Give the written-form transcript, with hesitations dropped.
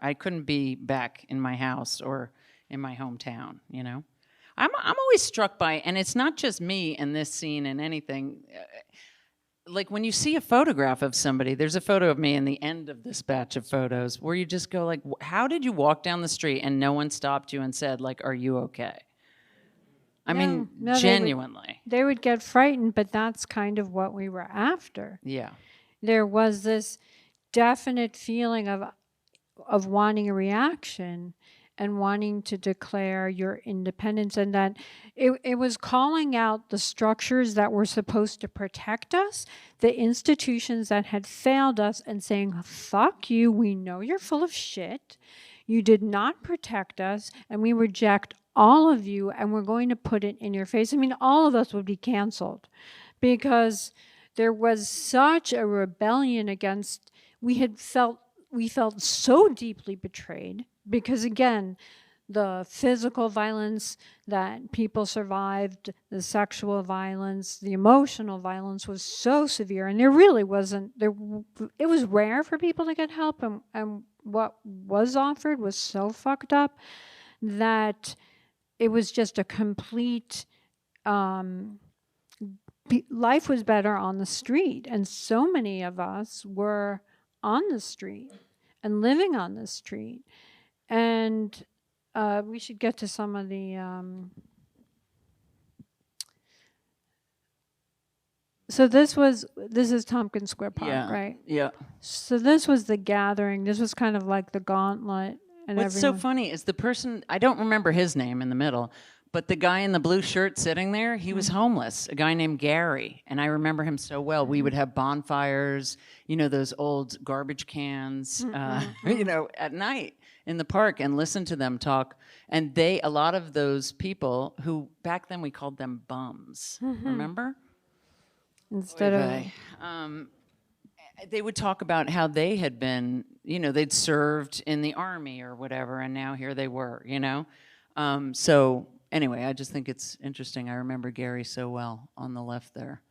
I couldn't be back in my house or in my hometown, you know? I'm always struck by, and it's not just me in this scene and anything. Like when you see a photograph of somebody, there's a photo of me in the end of this batch of photos where you just go like, how did you walk down the street and no one stopped you and said like, are you okay? I mean, genuinely. They would get frightened, but that's kind of what we were after. Yeah. There was this definite feeling of wanting a reaction and wanting to declare your independence, and that it was calling out the structures that were supposed to protect us, the institutions that had failed us, and saying, fuck you, we know you're full of shit, you did not protect us, and we reject all of you, and we're going to put it in your face. I mean, all of us would be canceled because there was such a rebellion against, we felt so deeply betrayed because, again, the physical violence that people survived, the sexual violence, the emotional violence was so severe, and there really wasn't, it was rare for people to get help, and what was offered was so fucked up that it was just a complete, life was better on the street, and so many of us were on the street and living on the street. And we should get to some of the so this is Tompkins Square Park, right? Yeah. So this was the gathering. This was kind of like the gauntlet. And what's so funny is the person, I don't remember his name in the middle, but the guy in the blue shirt sitting there, he was homeless, a guy named Gary. And I remember him so well. We would have bonfires, you know, those old garbage cans, you know, at night in the park and listen to them talk. And a lot of those people who back then we called them bums, remember? Instead of... they would talk about how they had been, you know, they'd served in the army or whatever, and now here they were, you know? So anyway, I just think it's interesting. I remember Gary so well on the left there.